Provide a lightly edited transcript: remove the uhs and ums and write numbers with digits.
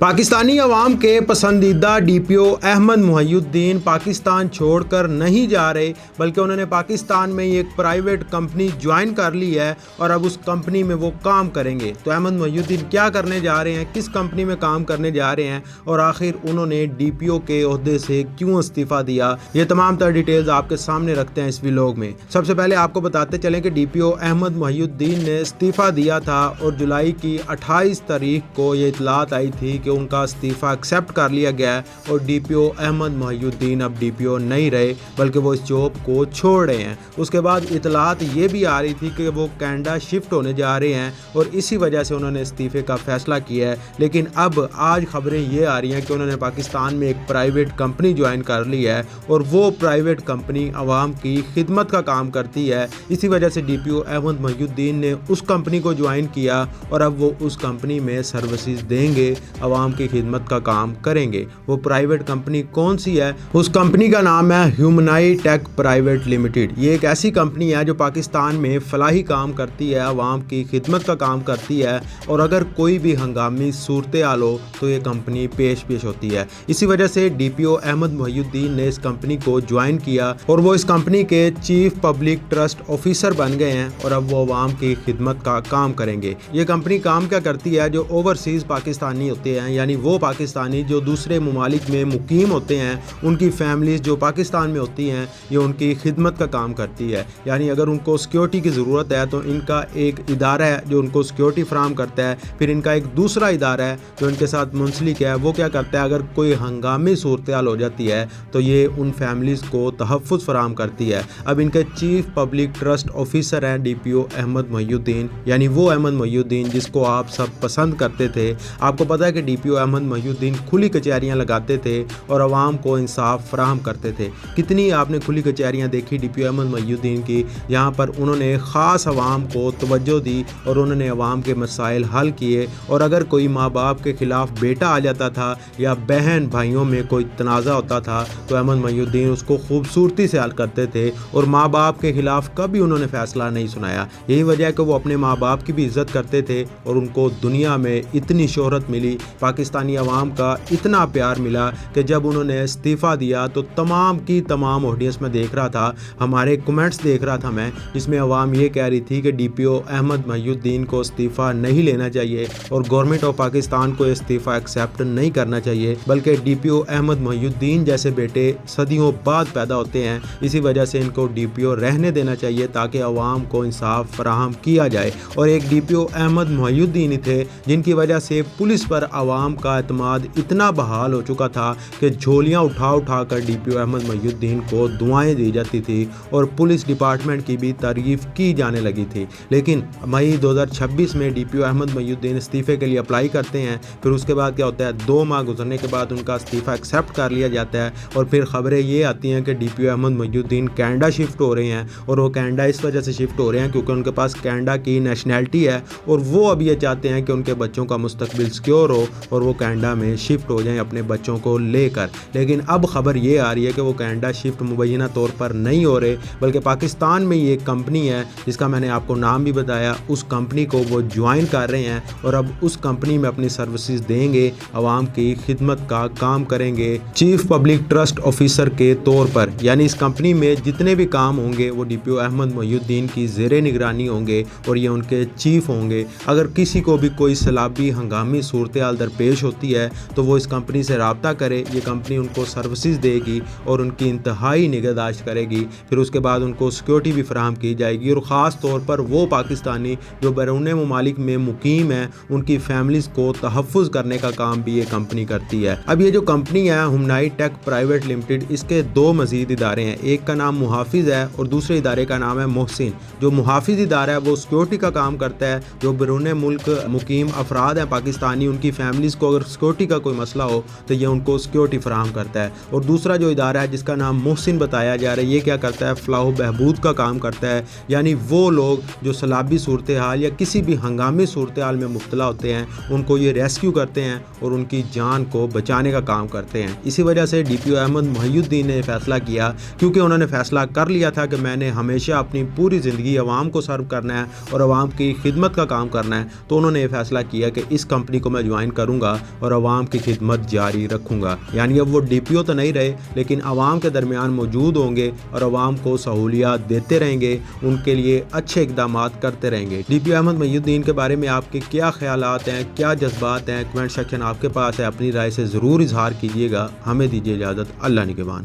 پاکستانی عوام کے پسندیدہ ڈی پی او احمد محی الدین پاکستان چھوڑ کر نہیں جا رہے، بلکہ انہوں نے پاکستان میں ایک پرائیویٹ کمپنی جوائن کر لی ہے اور اب اس کمپنی میں وہ کام کریں گے۔ تو احمد محی الدین کیا کرنے جا رہے ہیں، کس کمپنی میں کام کرنے جا رہے ہیں اور آخر انہوں نے ڈی پی او کے عہدے سے کیوں استعفیٰ دیا، یہ تمام تر ڈیٹیلز آپ کے سامنے رکھتے ہیں اس ویلاگ میں۔ سب سے پہلے آپ کو بتاتے چلیں کہ ڈی پی او احمد محی الدین نے استعفیٰ دیا تھا اور جولائی کی 28 تاریخ کو یہ اطلاعات آئی تھی کہ ان کا استعفیٰ ایکسیپٹ کر لیا گیا ہے اور ڈی پی او احمد محی الدین اب ڈی پی او نہیں رہے بلکہ وہ اس جاب کو چھوڑ رہے ہیں۔ اس کے بعد اطلاعات یہ بھی آ رہی تھی کہ وہ کینیڈا شفٹ ہونے جا رہے ہیں اور اسی وجہ سے انہوں نے استعفے کا فیصلہ کیا ہے، لیکن اب آج خبریں یہ آ رہی ہیں کہ انہوں نے پاکستان میں ایک پرائیویٹ کمپنی جوائن کر لی ہے اور وہ پرائیویٹ کمپنی عوام کی خدمت کا کام کرتی ہے۔ اسی وجہ سے ڈی پی او احمد محی الدین نے اس کمپنی کو جوائن کیا اور اب وہ اس کمپنی میں سروسز دیں گے، عوام کی خدمت کا کام کریں گے۔ وہ پرائیویٹ کمپنی کون سی ہے؟ اس کمپنی کا نام ہے ہیومنائی ٹیک پرائیویٹ لمیٹڈ۔ یہ ایک ایسی کمپنی ہے جو پاکستان میں فلاحی کام کرتی ہے، عوام کی خدمت کا کام کرتی ہے اور اگر کوئی بھی ہنگامی صورتحال ہو تو یہ کمپنی پیش ہوتی ہے۔ اسی وجہ سے ڈی پی او احمد محی الدین نے اس کمپنی کو جوائن کیا اور وہ اس کمپنی کے چیف پبلک ٹرسٹ آفیسر بن گئے ہیں اور اب وہ عوام کی خدمت کا کام کریں گے۔ یہ کمپنی کام کیا کرتی ہے؟ جو اوورسیز پاکستانی ہوتے ہیں، یعنی وہ پاکستانی جو دوسرے ممالک میں مقیم ہوتے ہیں، ان کی فیملیز جو پاکستان میں ہوتی ہیں، یہ ان کی خدمت کا کام کرتی ہے۔ یعنی اگر ان کو سیکیورٹی کی ضرورت ہے تو ان کا ایک ادارہ ہے جو ان کو سیکیورٹی فراہم کرتا ہے، پھر ان کا ایک دوسرا ادارہ ہے جو ان کے ساتھ منسلک ہے، وہ کیا کرتا ہے اگر کوئی ہنگامی صورتحال ہو جاتی ہے تو یہ ان فیملیز کو تحفظ فراہم کرتی ہے۔ اب ان کے چیف پبلک ٹرسٹ آفیسر ہیں ڈی پی او احمد محی الدین، یعنی وہ احمد محی الدین جس کو آپ سب پسند کرتے تھے۔ آپ کو پتہ ہے کہ ڈی پی او احمد محی الدین کھلی کچہریاں لگاتے تھے اور عوام کو انصاف فراہم کرتے تھے۔ کتنی آپ نے کھلی کچہریاں دیکھی ڈی پی او احمد محی الدین کی، یہاں پر انہوں نے خاص عوام کو توجہ دی اور انہوں نے عوام کے مسائل حل کیے، اور اگر کوئی ماں باپ کے خلاف بیٹا آ جاتا تھا یا بہن بھائیوں میں کوئی تنازع ہوتا تھا تو احمد محی الدین اس کو خوبصورتی سے حل کرتے تھے اور ماں باپ کے خلاف کبھی انہوں نے فیصلہ نہیں سنایا۔ یہی وجہ ہے کہ وہ اپنے ماں باپ کی بھی عزت کرتے تھے اور ان کو دنیا میں اتنی شہرت ملی، پاکستانی عوام کا اتنا پیار ملا کہ جب انہوں نے استعفیٰ دیا تو تمام کی تمام آڈینس میں دیکھ رہا تھا، ہمارے کمنٹس دیکھ رہا تھا میں، جس میں عوام یہ کہہ رہی تھی کہ ڈی پی او احمد محی الدین کو استعفیٰ نہیں لینا چاہیے اور گورنمنٹ آف پاکستان کو استعفیٰ ایکسیپٹ نہیں کرنا چاہیے، بلکہ ڈی پی او احمد محی الدین جیسے بیٹے صدیوں بعد پیدا ہوتے ہیں، اسی وجہ سے ان کو ڈی پی او رہنے دینا چاہیے تاکہ عوام کو انصاف فراہم کیا جائے۔ اور ایک ڈی پی او احمد محی الدین ہی تھے جن کی وجہ سے پولیس پر عوام کا اعتماد اتنا بحال ہو چکا تھا کہ جھولیاں اٹھا کر ڈی پی او احمد محی الدین کو دعائیں دی جاتی تھی اور پولیس ڈپارٹمنٹ کی بھی تعریف کی جانے لگی تھی۔ لیکن مئی 2026 میں ڈی پی او احمد محی الدین استعفے کے لیے اپلائی کرتے ہیں، پھر اس کے بعد کیا ہوتا ہے، 2 ماہ گزرنے کے بعد ان کا استعفیٰ ایکسیپٹ کر لیا جاتا ہے اور پھر خبریں یہ آتی ہیں کہ ڈی پی او احمد محی الدین کینیڈا شفٹ ہو رہے ہیں، اور وہ کینیڈا اس وجہ سے شفٹ ہو رہے ہیں کیونکہ ان کے پاس کینیڈا کی نیشنلٹی ہے اور وہ اب یہ چاہتے ہیں کہ ان کے بچوں کا مستقبل سیکیور ہو اور وہ کینیڈا میں شفٹ ہو جائیں اپنے بچوں کو لے کر۔ لیکن اب خبر یہ آ رہی ہے کہ وہ کینیڈا شفٹ مبینہ طور پر نہیں ہو رہے بلکہ پاکستان میں یہ ایک کمپنی ہے جس کا میں نے آپ کو نام بھی بتایا، اس کمپنی کو وہ جوائن کر رہے ہیں اور اب اس کمپنی میں اپنی سروسز دیں گے، عوام کی خدمت کا کام کریں گے چیف پبلک ٹرسٹ آفیسر کے طور پر۔ یعنی اس کمپنی میں جتنے بھی کام ہوں گے وہ ڈی پی او احمد محی الدین کی زیر نگرانی ہوں گے اور یہ ان کے چیف ہوں گے۔ اگر کسی کو بھی کوئی سیلابی ہنگامی صورتحال درپیش ہوتی ہے تو وہ اس کمپنی سے رابطہ کرے، یہ کمپنی ان کو سروسز دے گی اور ان کی انتہائی نگہداشت کرے گی، پھر اس کے بعد ان کو سیکیورٹی بھی فراہم کی جائے گی اور خاص طور پر وہ پاکستانی جو بیرون ممالک میں مقیم ہیں ان کی فیملیز کو تحفظ کرنے کا کام بھی یہ کمپنی کرتی ہے۔ اب یہ جو کمپنی ہے ہیومنائی ٹیک پرائیویٹ لمیٹڈ، اس کے 2 مزید ادارے ہیں، ایک کا نام محافظ ہے اور دوسرے ادارے کا نام ہے محسن۔ جو محافظ ادارہ ہے وہ سیکیورٹی کا کام کرتا ہے، جو بیرون ملک مقیم افراد ہیں پاکستانی، ان کی فیملیز کو اگر سیکیورٹی کا کوئی مسئلہ ہو تو یہ ان کو سیکیورٹی فراہم کرتا ہے۔ اور دوسرا جو ادارہ ہے جس کا نام محسن بتایا جا رہا ہے، یہ کیا کرتا ہے، فلاح و بہبود کا کام کرتا ہے، یعنی وہ لوگ جو سیلابی صورتحال یا کسی بھی ہنگامی صورتحال میں مبتلا ہوتے ہیں ان کو یہ ریسکیو کرتے ہیں اور ان کی جان کو بچانے کا کام کرتے ہیں۔ اسی وجہ سے ڈی پی او احمد محی الدین نے فیصلہ کیا، کیونکہ انہوں نے فیصلہ کر لیا تھا کہ میں نے ہمیشہ اپنی پوری زندگی عوام کو سرو کرنا ہے اور عوام کی خدمت کا کام کرنا ہے، تو انہوں نے یہ فیصلہ کیا کہ اس کمپنی کو میں جوائن کروں کروں گا اور عوام کی خدمت جاری رکھوں گا. یعنی اب وہ ڈی پی او تو نہیں رہے لیکن عوام کے درمیان موجود ہوں گے اور عوام کو سہولیات دیتے رہیں گے, ان کے لیے اچھے اقدامات کرتے رہیں گے. ڈی پی او احمد محی الدین کے بارے میں آپ کے کیا خیالات ہیں, کیا جذبات ہیں؟ کمنٹ سیکشن آپ کے پاس ہے, اپنی رائے سے ضرور اظہار کیجیے گا. ہمیں دیجیے اجازت. اللہ نگہبان.